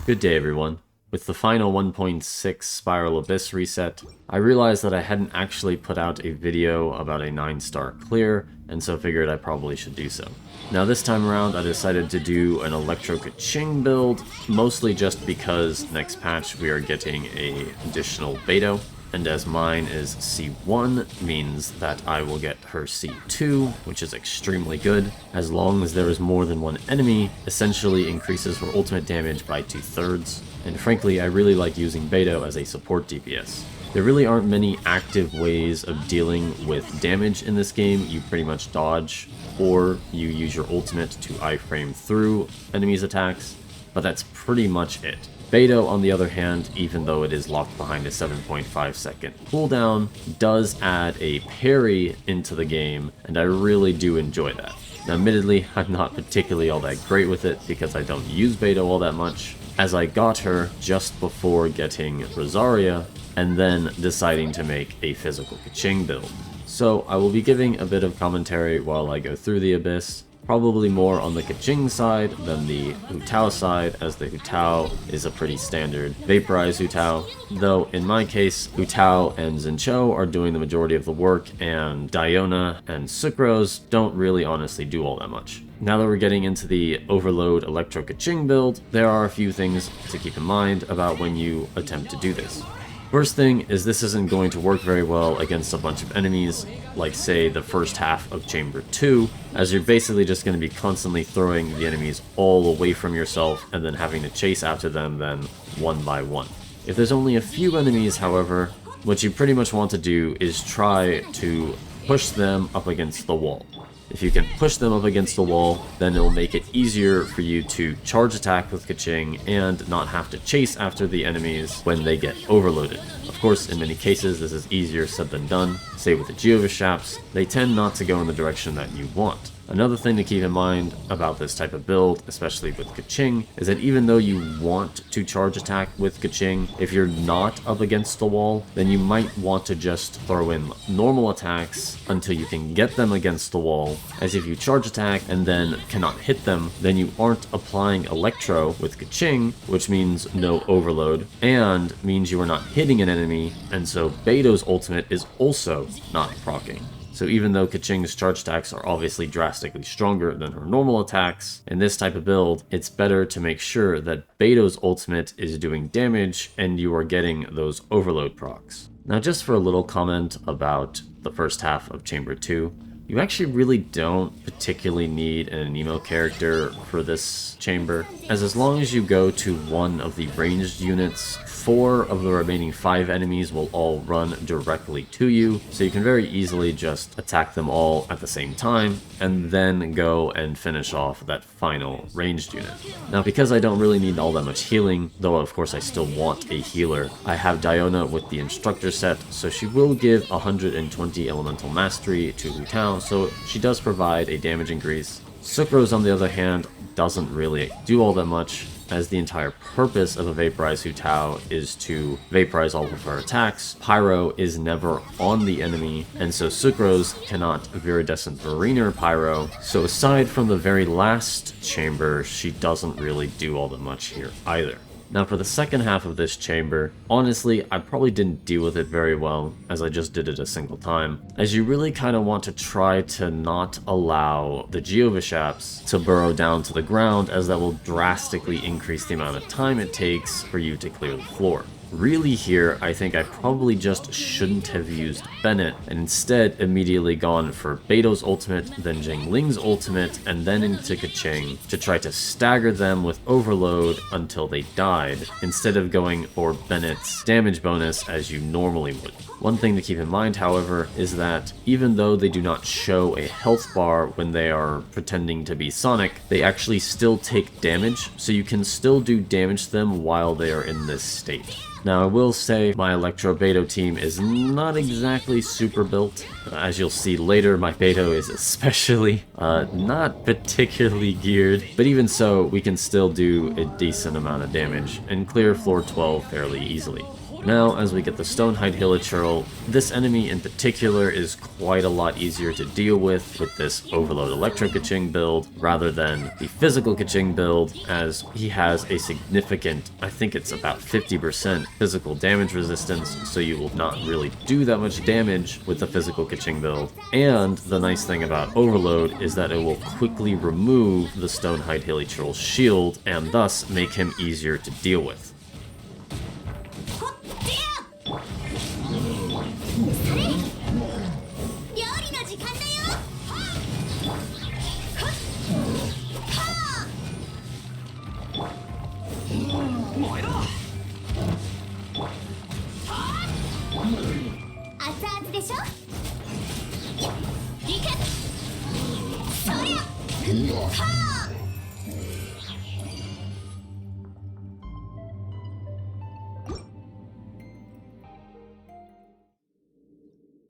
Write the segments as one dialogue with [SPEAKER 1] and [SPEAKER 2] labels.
[SPEAKER 1] Good day everyone. With the final 1.6 Spiral Abyss reset, I realized that I hadn't actually put out a video about a 9-star clear, and so figured I probably should do so. Now this time around I decided to do an Electro Keqing build, mostly just because next patch we are getting a additional Beidou, and as mine is C1, means that I will get her C2, which is extremely good. As long as there is more than one enemy, essentially increases her ultimate damage by 2/3, and frankly I really like using Beidou as a support DPS. There really aren't many active ways of dealing with damage in this game. You pretty much dodge, or you use your ultimate to iframe through enemies' attacks, but that's pretty much it. Beidou, on the other hand, even though it is locked behind a 7.5 second cooldown, does add a parry into the game, and I really do enjoy that. Now admittedly, I'm not particularly all that great with it because I don't use Beidou all that much, as I got her just before getting Rosaria, and then deciding to make a physical Keqing build. So I will be giving a bit of commentary while I go through the Abyss, probably more on the Keqing side than the Hu Tao side, as the Hu Tao is a pretty standard Vaporize Hu Tao, though in my case, Hu Tao and Zincho are doing the majority of the work, and Diona and Sucrose don't really honestly do all that much. Now that we're getting into the Overload Electro Keqing build, there are a few things to keep in mind about when you attempt to do this. First thing is this isn't going to work very well against a bunch of enemies, like say the first half of Chamber 2, as you're basically just going to be constantly throwing the enemies all away from yourself and then having to chase after them then one by one. If there's only a few enemies, however, what you pretty much want to do is try to push them up against the wall. If you can push them up against the wall, then it'll make it easier for you to charge attack with Keqing and not have to chase after the enemies when they get overloaded. Of course, in many cases this is easier said than done. Say with the Geovashaps, they tend not to go in the direction that you want. Another thing to keep in mind about this type of build, especially with Keqing, is that even though you want to charge attack with Keqing, if you're not up against the wall, then you might want to just throw in normal attacks until you can get them against the wall, as if you charge attack and then cannot hit them, then you aren't applying Electro with Keqing, which means no overload, and means you are not hitting an enemy, and so Beidou's ultimate is also not proccing. So even though Keqing's charge attacks are obviously drastically stronger than her normal attacks, in this type of build, it's better to make sure that Beidou's ultimate is doing damage and you are getting those overload procs. Now just for a little comment about the first half of Chamber 2, you actually really don't particularly need an Anemo character for this chamber, as long as you go to one of the ranged units, 4 of the remaining 5 enemies will all run directly to you, so you can very easily just attack them all at the same time, and then go and finish off that final ranged unit. Now because I don't really need all that much healing, though of course I still want a healer, I have Diona with the Instructor set, so she will give 120 Elemental Mastery to Hu Tao, so she does provide a damage increase. Sucrose, on the other hand, doesn't really do all that much, as the entire purpose of a Vaporize Hu Tao is to vaporize all of her attacks. Pyro is never on the enemy, and so Sucrose cannot Viridescent Mariner Pyro, so aside from the very last chamber, she doesn't really do all that much here either. Now for the second half of this chamber, honestly, I probably didn't deal with it very well, as I just did it a single time, as you really kind of want to try to not allow the Geovashaps to burrow down to the ground, as that will drastically increase the amount of time it takes for you to clear the floor. Really here, I think I probably just shouldn't have used Bennett, and instead immediately gone for Beidou's ultimate, then Jingling's ultimate, and then into Keqing to try to stagger them with overload until they died, instead of going for Bennett's damage bonus as you normally would. One thing to keep in mind, however, is that even though they do not show a health bar when they are pretending to be Sonic, they actually still take damage, so you can still do damage to them while they are in this state. Now I will say my Electro Beidou team is not exactly super built. As you'll see later, my Beidou is especially not particularly geared, but even so, we can still do a decent amount of damage and clear floor 12 fairly easily. Now, as we get the Stonehide Hilichurl, this enemy in particular is quite a lot easier to deal with this Overload Electro Keqing build, rather than the physical Keqing build, as he has a significant, I think it's about 50% physical damage resistance, so you will not really do that much damage with the physical Keqing build. And the nice thing about Overload is that it will quickly remove the Stonehide Hilichurl's shield, and thus make him easier to deal with.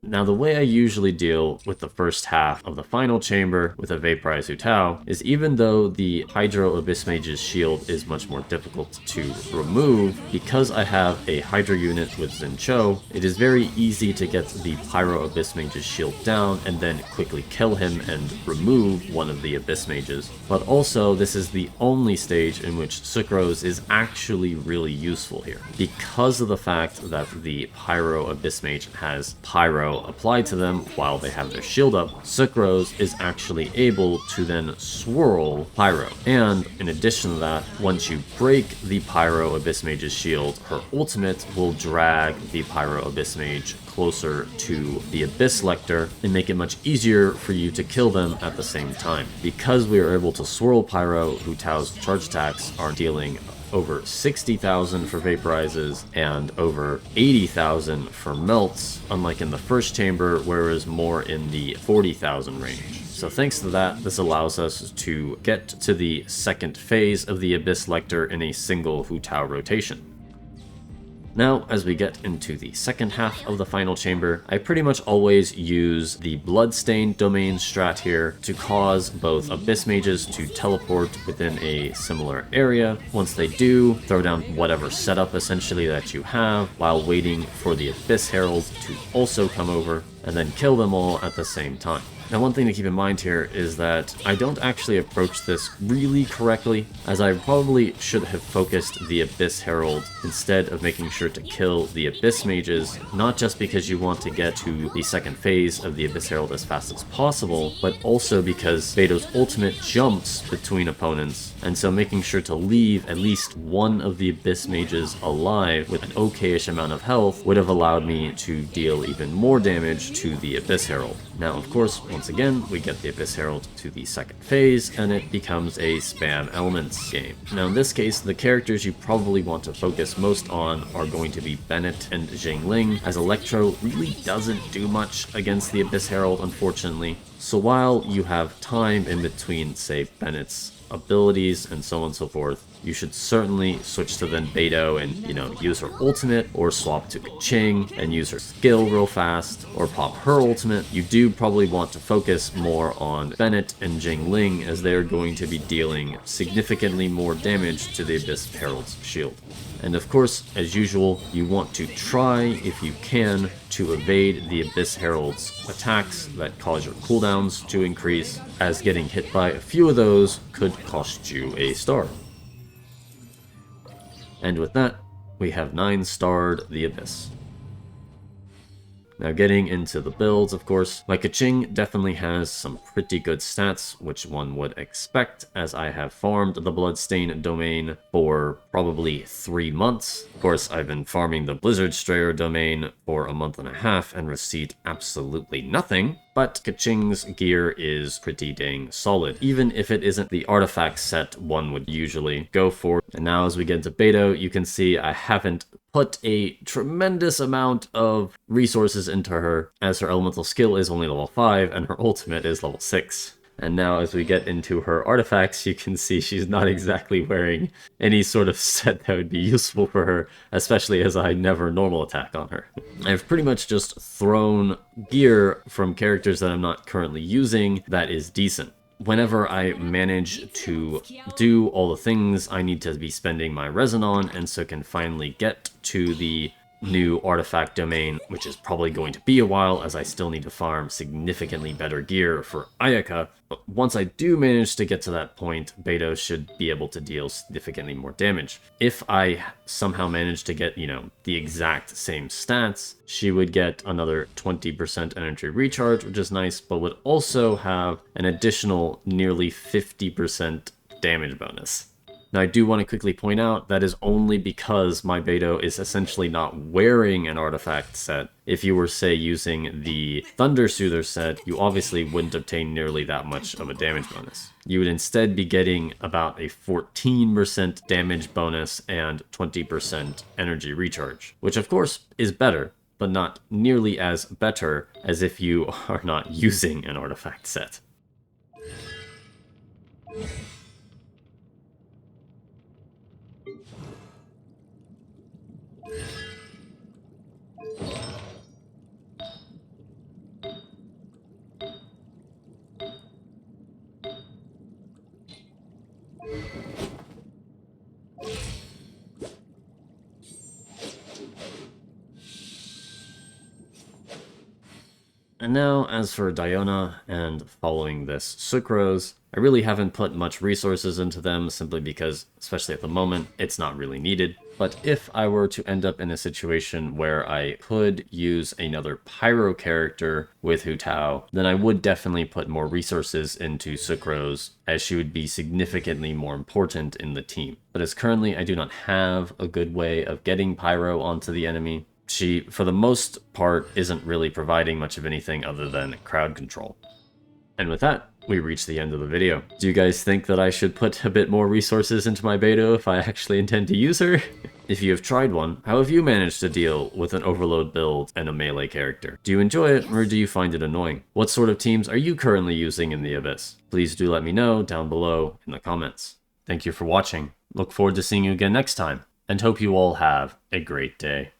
[SPEAKER 1] Now, the way I usually deal with the first half of the final chamber with a Vaporize Hu Tao is, even though the Hydro Abyss Mage's shield is much more difficult to remove, because I have a Hydro unit with Zincho, it is very easy to get the Pyro Abyss Mage's shield down and then quickly kill him and remove one of the Abyss Mages. But also, this is the only stage in which Sucrose is actually really useful here, because of the fact that the Pyro Abyss Mage has Pyro applied to them while they have their shield up. Sucrose is actually able to then swirl Pyro. And in addition to that, once you break the Pyro Abyss Mage's shield, her ultimate will drag the Pyro Abyss Mage closer to the Abyss Lector and make it much easier for you to kill them at the same time. Because we are able to swirl Pyro, Hu Tao's charge attacks are dealing over 60,000 for Vaporizes and over 80,000 for Melts, unlike in the first chamber where it was more in the 40,000 range. So thanks to that, this allows us to get to the second phase of the Abyss Lector in a single Hu Tao rotation. Now, as we get into the second half of the final chamber, I pretty much always use the Bloodstained domain strat here to cause both Abyss Mages to teleport within a similar area. Once they do, throw down whatever setup essentially that you have, while waiting for the Abyss Herald to also come over, and then kill them all at the same time. Now, one thing to keep in mind here is that I don't actually approach this really correctly, as I probably should have focused the Abyss Herald instead of making sure to kill the Abyss Mages, not just because you want to get to the second phase of the Abyss Herald as fast as possible, but also because Beidou's ultimate jumps between opponents, and so making sure to leave at least one of the Abyss Mages alive with an okay-ish amount of health would have allowed me to deal even more damage to the Abyss Herald. Now, of course, once again, we get the Abyss Herald to the second phase, and it becomes a spam elements game. Now, in this case, the characters you probably want to focus most on are going to be Bennett and Jingling, as Electro really doesn't do much against the Abyss Herald, unfortunately. So while you have time in between, say, Bennett's abilities and so on and so forth, you should certainly switch to then Beidou and, use her ultimate, or swap to Keqing and use her skill real fast, or pop her ultimate. You do probably want to focus more on Bennett and Jingling, as they're going to be dealing significantly more damage to the Abyss Herald's shield. And of course, as usual, you want to try, if you can, to evade the Abyss Herald's attacks that cause your cooldowns to increase, as getting hit by a few of those could cost you a star. And with that, we have 9-starred the Abyss. Now, getting into the builds, of course, my Keqing definitely has some pretty good stats, which one would expect, as I have farmed the Bloodstained domain for probably 3 months. Of course, I've been farming the Blizzard Strayer domain for a month and a half and received absolutely nothing. But Keqing's gear is pretty dang solid, even if it isn't the artifact set one would usually go for. And now as we get into Beidou, you can see I haven't put a tremendous amount of resources into her, as her elemental skill is only level 5 and her ultimate is level 6. And now as we get into her artifacts, you can see she's not exactly wearing any sort of set that would be useful for her, especially as I never normal attack on her. I've pretty much just thrown gear from characters that I'm not currently using that is decent. Whenever I manage to do all the things I need to be spending my resin on, and so can finally get to the new artifact domain, which is probably going to be a while as I still need to farm significantly better gear for Ayaka. But once I do manage to get to that point, Beidou should be able to deal significantly more damage. If I somehow manage to get, the exact same stats, she would get another 20% energy recharge, which is nice, but would also have an additional nearly 50% damage bonus. Now, I do want to quickly point out that is only because my Beidou is essentially not wearing an artifact set. If you were, say, using the Thunder Soother set, you obviously wouldn't obtain nearly that much of a damage bonus. You would instead be getting about a 14% damage bonus and 20% energy recharge, which of course is better, but not nearly as better as if you are not using an artifact set. And now, as for Diona and following this Sucrose, I really haven't put much resources into them simply because, especially at the moment, it's not really needed. But if I were to end up in a situation where I could use another Pyro character with Hu Tao, then I would definitely put more resources into Sucrose, as she would be significantly more important in the team. But as currently I do not have a good way of getting Pyro onto the enemy, she, for the most part, isn't really providing much of anything other than crowd control. And with that, we reach the end of the video. Do you guys think that I should put a bit more resources into my Beidou if I actually intend to use her? If you have tried one, how have you managed to deal with an overload build and a melee character? Do you enjoy it, or do you find it annoying? What sort of teams are you currently using in the Abyss? Please do let me know down below in the comments. Thank you for watching. Look forward to seeing you again next time, and hope you all have a great day.